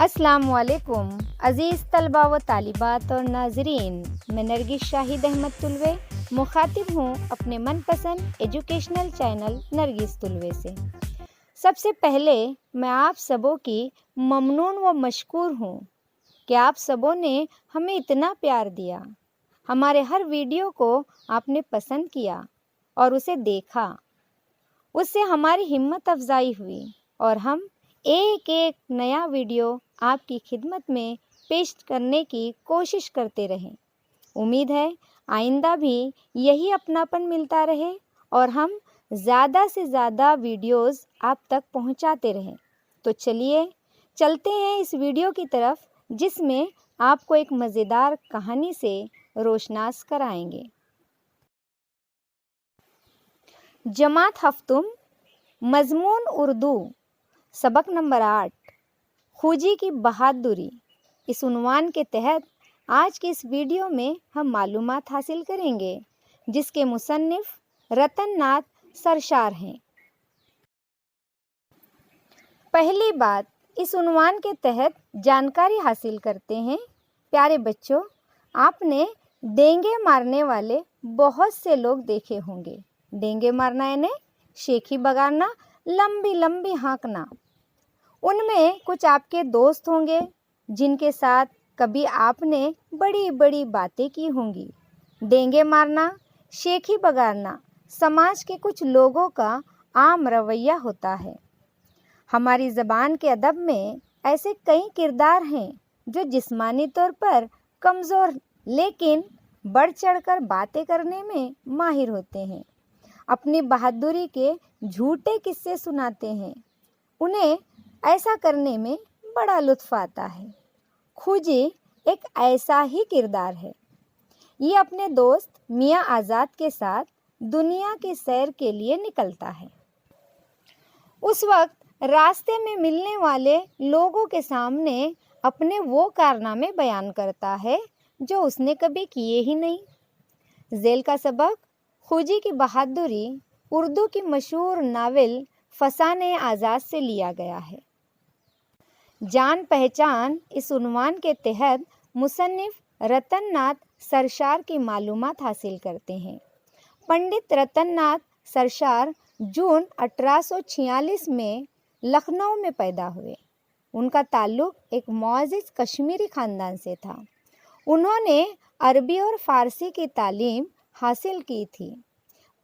अस्सलाम वालेकुम अज़ीज़ तलबा व तालिबात और नाजरीन, मैं नरगिस शाहिद अहमद तुलवे मुखातिब हूँ अपने मनपसंद एजुकेशनल चैनल नरगिस तुलवे से। सबसे पहले मैं आप सबों की ममनून व मशकूर हूँ कि आप सबों ने हमें इतना प्यार दिया। हमारे हर वीडियो को आपने पसंद किया और उसे देखा, उससे हमारी हिम्मत अफजाई हुई और हम एक एक नया वीडियो आपकी खिदमत में पेश करने की कोशिश करते रहें। उम्मीद है आइंदा भी यही अपनापन मिलता रहे और हम ज़्यादा से ज़्यादा वीडियोस आप तक पहुंचाते रहें। तो चलिए चलते हैं इस वीडियो की तरफ, जिसमें आपको एक मज़ेदार कहानी से रोशनास कराएंगे। जमात हफ्तुम, मज़मून उर्दू, सबक नंबर 8, खूजी की बहादुरी। इस उन्वान के तहत आज की इस वीडियो में हम मालूमात हासिल करेंगे, जिसके मुसन्निफ रतन नाथ सरशार हैं। पहली बात, इस उन्वान के तहत जानकारी हासिल करते हैं। प्यारे बच्चों, आपने डेंगे मारने वाले बहुत से लोग देखे होंगे। डेंगे मारना यानी शेखी बगाना, लंबी लंबी हाँकना। उनमें कुछ आपके दोस्त होंगे जिनके साथ कभी आपने बड़ी बड़ी बातें की होंगी। डेंगे मारना, शेखी बगाना समाज के कुछ लोगों का आम रवैया होता है। हमारी ज़बान के अदब में ऐसे कई किरदार हैं जो जिस्मानी तौर पर कमज़ोर लेकिन बढ़ चढ़कर बातें करने में माहिर होते हैं। अपनी बहादुरी के झूठे किस्से सुनाते हैं। उन्हें ऐसा करने में बड़ा लुत्फ़ आता है। खूजी एक ऐसा ही किरदार है। ये अपने दोस्त मियाँ आज़ाद के साथ दुनिया की सैर के लिए निकलता है। उस वक्त रास्ते में मिलने वाले लोगों के सामने अपने वो कारनामे बयान करता है जो उसने कभी किए ही नहीं। ज़ेल का सबक खूजी की बहादुरी उर्दू की मशहूर नावल फसाने आज़ाद से लिया गया है। जान पहचान इस उन्वान के तहत मुसन्निफ रतन नाथ सरशार की मालूमात हासिल करते हैं। पंडित रतन नाथ सरशार जून 1846 में लखनऊ में पैदा हुए। उनका ताल्लुक़ एक मुअज़्ज़िज़ कश्मीरी ख़ानदान से था। उन्होंने अरबी और फ़ारसी की तालीम हासिल की थी।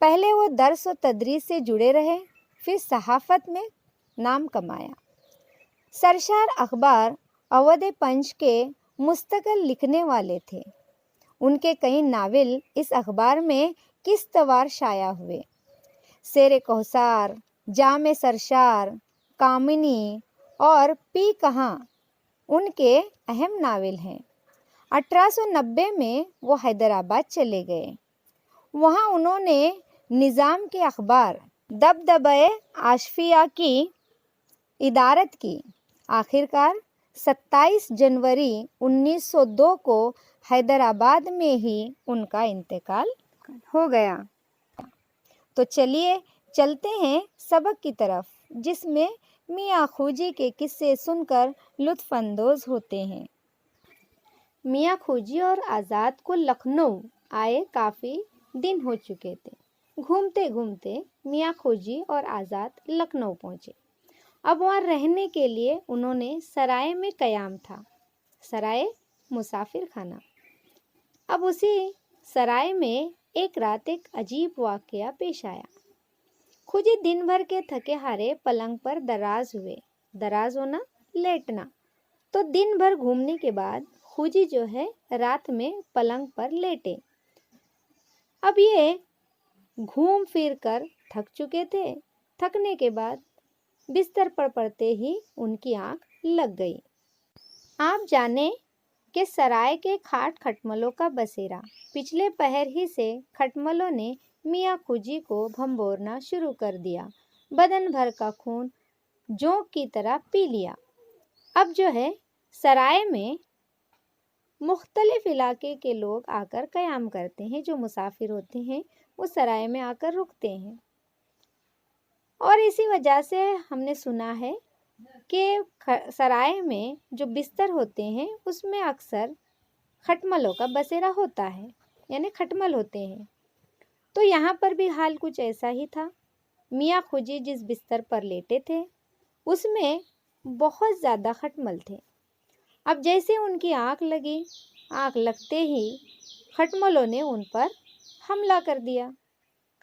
पहले वो दर्स व तदरीस से जुड़े रहे, फिर सहाफ़त में नाम कमाया। सरशार अखबार अवध पंच के मुस्तकिल लिखने वाले थे। उनके कई नावल इस अखबार में किस्तवार शाया हुए। शेर कौसार, जामे सरशार, कामिनी और पी कहाँ उनके अहम नावल हैं। 1890 में वो हैदराबाद चले गए। वहाँ उन्होंने निज़ाम के अखबार दबदबे आशफिया की इदारत की। आखिरकार 27 जनवरी 1902 को हैदराबाद में ही उनका इंतकाल हो गया। तो चलिए चलते हैं सबक की तरफ, जिसमें मियाँ खूजी के किस्से सुनकर लुत्फ़अंदोज़ होते हैं। मियाँ खूजी और आज़ाद को लखनऊ आए काफ़ी दिन हो चुके थे। घूमते घूमते मियाँ खूजी और आज़ाद लखनऊ पहुँचे। अब वहाँ रहने के लिए उन्होंने सराय में क़याम था। सराय मुसाफिर खाना। अब उसी सराय में एक रात एक अजीब वाक़या पेश आया। खूजी दिन भर के थके हारे पलंग पर दराज हुए। दराज होना लेटना। तो दिन भर घूमने के बाद खूजी जो है रात में पलंग पर लेटे। अब ये घूम फिर कर थक चुके थे। थकने के बाद बिस्तर पर पड़ते ही उनकी आंख लग गई। आप जाने कि सराय के खाट खटमलों का बसेरा। पिछले पहर ही से खटमलों ने मियाँ खूजी को भंबोरना शुरू कर दिया। बदन भर का खून जोंक की तरह पी लिया। अब जो है सराय में मुख्तलिफ इलाके के लोग आकर क़याम करते हैं। जो मुसाफिर होते हैं वो सराय में आकर रुकते हैं। और इसी वजह से हमने सुना है कि सराय में जो बिस्तर होते हैं उसमें अक्सर खटमलों का बसेरा होता है, यानी खटमल होते हैं। तो यहाँ पर भी हाल कुछ ऐसा ही था। मियाँ खोजी जिस बिस्तर पर लेटे थे उसमें बहुत ज़्यादा खटमल थे। अब जैसे उनकी आँख लगी, आँख लगते ही खटमलों ने उन पर हमला कर दिया।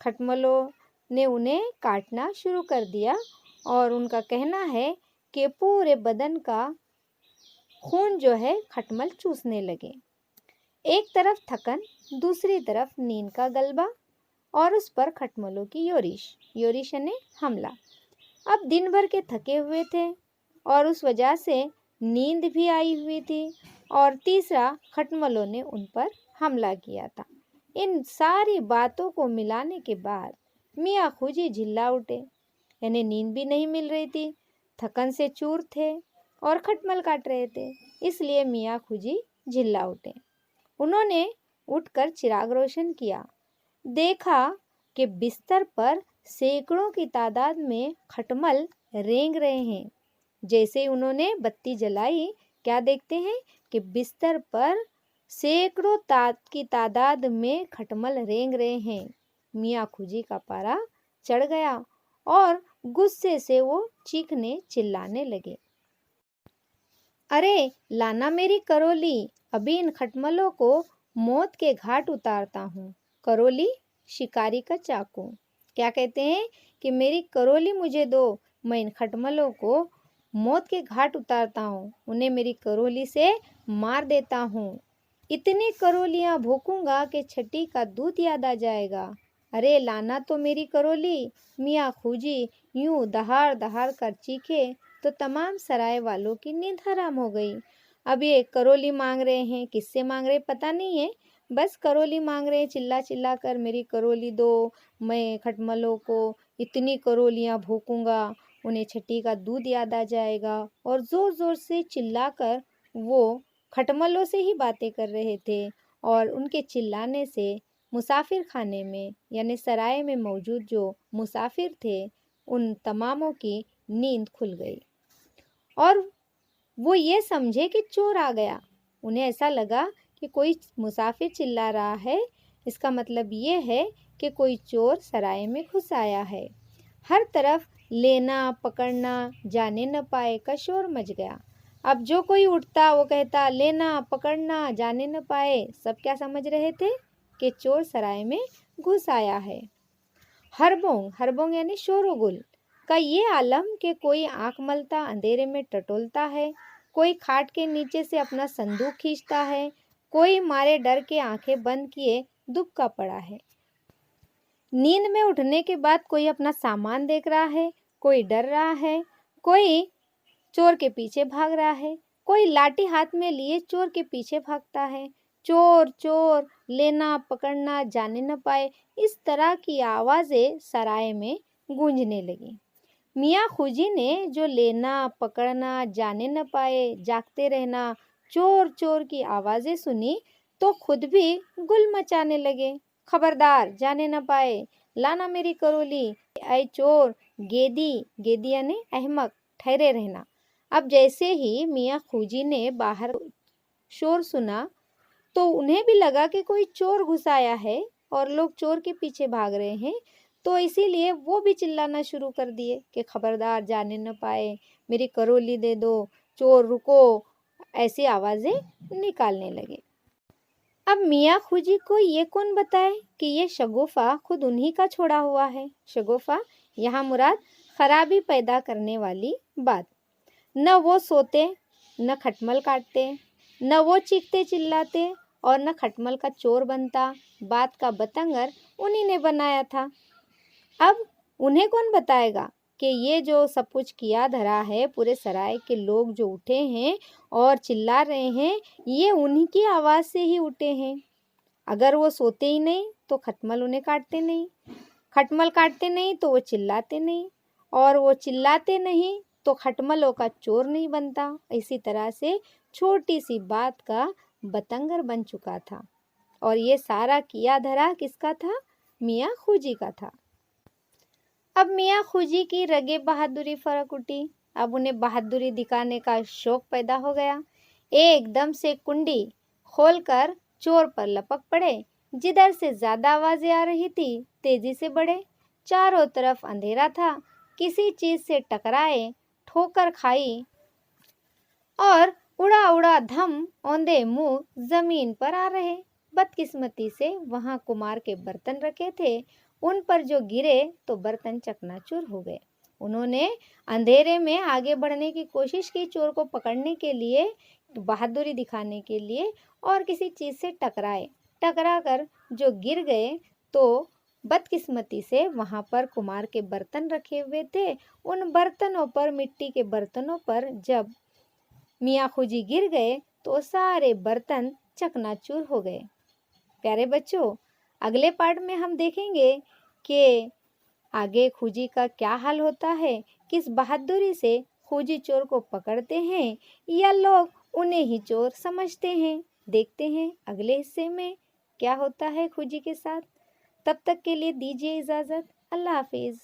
खटमलों ने उन्हें काटना शुरू कर दिया और उनका कहना है कि पूरे बदन का खून जो है खटमल चूसने लगे। एक तरफ थकन, दूसरी तरफ नींद का गलबा और उस पर खटमलों की योरिश यानी हमला। अब दिन भर के थके हुए थे और उस वजह से नींद भी आई हुई थी और तीसरा खटमलों ने उन पर हमला किया था। इन सारी बातों को मिलाने के बाद मियाँ खोजी झिल्ला उठे, यानी नींद भी नहीं मिल रही थी, थकन से चूर थे और खटमल काट रहे थे, इसलिए मियाँ खोजी झिल्ला उठे। उन्होंने उठकर चिराग रोशन किया, देखा कि बिस्तर पर सैकड़ों की तादाद में खटमल रेंग रहे हैं। जैसे ही उन्होंने बत्ती जलाई, क्या देखते हैं कि बिस्तर पर सैकड़ों की तादाद में खटमल रेंग रहे हैं। मियाँ खोजी का पारा चढ़ गया और गुस्से से वो चीखने चिल्लाने लगे, अरे लाना मेरी करोली, अभी इन खटमलों को मौत के घाट उतारता हूँ। करोली शिकारी का चाकू। क्या कहते हैं कि मेरी करोली मुझे दो, मैं इन खटमलों को मौत के घाट उतारता हूँ, उन्हें मेरी करोली से मार देता हूँ। इतनी करोलियाँ भोंकूंगा कि छठी का दूध याद आ जाएगा। अरे लाना तो मेरी करोली। मियाँ खोजी यूं दहाड़ दहाड़ कर चीखे तो तमाम सराय वालों की नींद हराम हो गई। अब ये करोली मांग रहे हैं, किससे मांग रहे पता नहीं है, बस करोली मांग रहे हैं चिल्ला चिल्ला कर, मेरी करोली दो, मैं खटमलों को इतनी करोलियाँ भोंकूंगा उन्हें छठी का दूध याद आ जाएगा। और ज़ोर ज़ोर से चिल्लाकर वो खटमलों से ही बातें कर रहे थे और उनके चिल्लाने से मुसाफिर खाने में यानी सराय में मौजूद जो मुसाफिर थे उन तमामों की नींद खुल गई और वो ये समझे कि चोर आ गया। उन्हें ऐसा लगा कि कोई मुसाफिर चिल्ला रहा है, इसका मतलब ये है कि कोई चोर सराय में घुस आया है। हर तरफ लेना पकड़ना जाने न पाए का शोर मच गया। अब जो कोई उठता वो कहता लेना पकड़ना जाने न पाए। सब क्या समझ रहे थे कि चोर सराय में घुस आया है। हरबोंग यानी शोरगुल का ये आलम कि कोई आंख मलता अंधेरे में टटोलता है, कोई खाट के नीचे से अपना संदूक खींचता है, कोई मारे डर के आंखें बंद किए दुबका पड़ा है। नींद में उठने के बाद कोई अपना सामान देख रहा है, कोई डर रहा है, कोई चोर के पीछे भाग रहा है, कोई लाठी हाथ में लिए चोर के पीछे भागता है। चोर चोर लेना पकड़ना जाने न पाए, इस तरह की आवाज़ें सराय में गूंजने लगी। मियाँ खोजी ने जो लेना पकड़ना जाने न पाए जागते रहना चोर चोर की आवाज़ें सुनी तो खुद भी गुल मचाने लगे। खबरदार जाने न पाए, लाना मेरी करोली, ऐ चोर, गेदी यानी अहमक, ठहरे रहना। अब जैसे ही मियाँ खोजी ने बाहर शोर सुना तो उन्हें भी लगा कि कोई चोर घुस आया है और लोग चोर के पीछे भाग रहे हैं, तो इसीलिए वो भी चिल्लाना शुरू कर दिए कि खबरदार जाने न पाए, मेरी करोली दे दो, चोर रुको, ऐसी आवाज़ें निकालने लगे। अब मियाँ खोजी को ये कौन बताए कि ये शगुफ़ा खुद उन्हीं का छोड़ा हुआ है। शगुफ़ा यहाँ मुराद खराबी पैदा करने वाली बात। न वो सोते, न खटमल काटते, न वो चीखते चिल्लाते और न खटमल का चोर बनता। बात का बतंगर उन्हीं ने बनाया था। अब उन्हें कौन बताएगा कि ये जो सब कुछ किया धरा है, पूरे सराय के लोग जो उठे हैं और चिल्ला रहे हैं, ये उन्हीं की आवाज़ से ही उठे हैं। अगर वो सोते ही नहीं तो खटमल उन्हें काटते नहीं, खटमल काटते नहीं तो वो चिल्लाते नहीं, और वो चिल्लाते नहीं तो खटमलों का चोर नहीं बनता। इसी तरह से छोटी सी बात का बतंगर बन चुका था और ये सारा किया धरा किसका था? मियाँ खोजी का था। अब मियाँ खोजी की रगे बहादुरी फरक उठी अब उन्हें बहादुरी दिखाने का शौक पैदा हो गया। एकदम से कुंडी खोलकर चोर पर लपक पड़े। जिधर से ज़्यादा आवाज़ें आ रही थी, तेजी से बढ़े। चारों तरफ अंधेरा था। किसी चीज़ से टकराए, ठोकर खाई और उड़ा उड़ा धम औंधे मुंह जमीन पर आ रहे। बदकिस्मती से वहां कुमार के बर्तन रखे थे। उन पर जो गिरे तो बर्तन चकनाचूर हो गए। उन्होंने अंधेरे में आगे बढ़ने की कोशिश की, चोर को पकड़ने के लिए, बहादुरी दिखाने के लिए, और किसी चीज़ से टकरा कर जो गिर गए तो बदकिस्मती से वहां पर कुमार के बर्तन रखे हुए थे। उन बर्तनों पर, मिट्टी के बर्तनों पर जब मियाँ खूजी गिर गए तो सारे बर्तन चकनाचूर हो गए। प्यारे बच्चों, अगले पार्ट में हम देखेंगे कि आगे खूजी का क्या हाल होता है, किस बहादुरी से खूजी चोर को पकड़ते हैं या लोग उन्हें ही चोर समझते हैं। देखते हैं अगले हिस्से में क्या होता है खूजी के साथ। तब तक के लिए दीजिए इजाज़त। अल्लाह हाफिज़।